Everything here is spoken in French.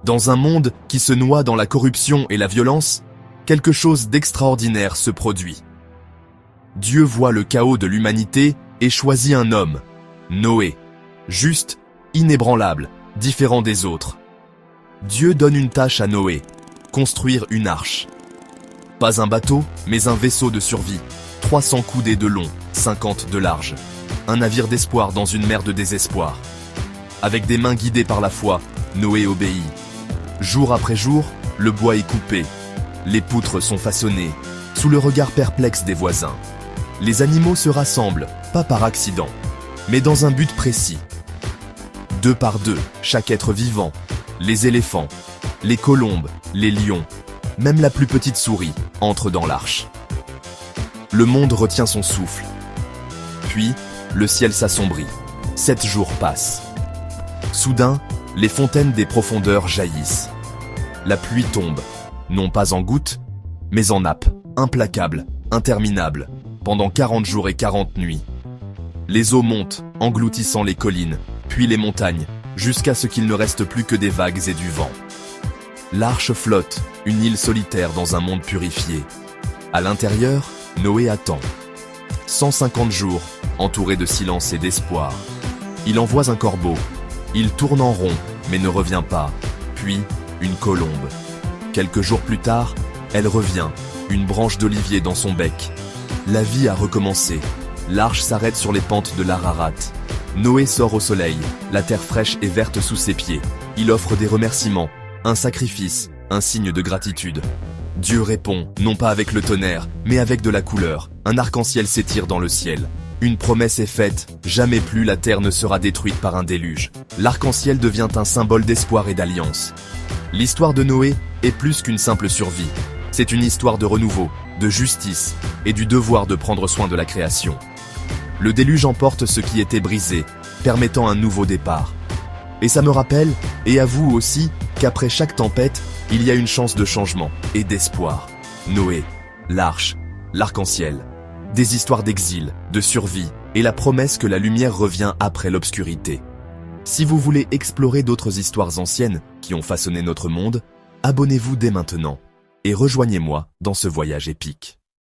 Dans un monde qui se noie dans la corruption et la violence, quelque chose d'extraordinaire se produit. Dieu voit le chaos de l'humanité et choisit un homme, Noé, juste, inébranlable, différent des autres. Dieu donne une tâche à Noé, construire une arche. Pas un bateau, mais un vaisseau de survie, 300 coudées de long, 50 de large. Un navire d'espoir dans une mer de désespoir. Avec des mains guidées par la foi, Noé obéit. Jour après jour, le bois est coupé. Les poutres sont façonnées, sous le regard perplexe des voisins. Les animaux se rassemblent, pas par accident, mais dans un but précis. 2 par 2, chaque être vivant, les éléphants, les colombes, les lions, même la plus petite souris, entre dans l'arche. Le monde retient son souffle. Puis, le ciel s'assombrit. 7 jours passent. Soudain, les fontaines des profondeurs jaillissent. La pluie tombe, non pas en gouttes, mais en nappes, implacables, interminables, pendant 40 jours et 40 nuits. Les eaux montent, engloutissant les collines, puis les montagnes, jusqu'à ce qu'il ne reste plus que des vagues et du vent. L'arche flotte, une île solitaire dans un monde purifié. À l'intérieur, Noé attend. 150 jours, entouré de silence et d'espoir. Il envoie un corbeau. Il tourne en rond, mais ne revient pas. Puis, une colombe. Quelques jours plus tard, elle revient, une branche d'olivier dans son bec. La vie a recommencé. L'arche s'arrête sur les pentes de l'Ararat. Noé sort au soleil, la terre fraîche et verte sous ses pieds. Il offre des remerciements, un sacrifice, un signe de gratitude. Dieu répond, non pas avec le tonnerre, mais avec de la couleur. Un arc-en-ciel s'étire dans le ciel. Une promesse est faite, jamais plus la terre ne sera détruite par un déluge. L'arc-en-ciel devient un symbole d'espoir et d'alliance. L'histoire de Noé est plus qu'une simple survie. C'est une histoire de renouveau, de justice et du devoir de prendre soin de la création. Le déluge emporte ce qui était brisé, permettant un nouveau départ. Et ça me rappelle, et à vous aussi, qu'après chaque tempête, il y a une chance de changement et d'espoir. Noé, l'arche, l'arc-en-ciel, des histoires d'exil, de survie, et la promesse que la lumière revient après l'obscurité. Si vous voulez explorer d'autres histoires anciennes qui ont façonné notre monde, abonnez-vous dès maintenant et rejoignez-moi dans ce voyage épique.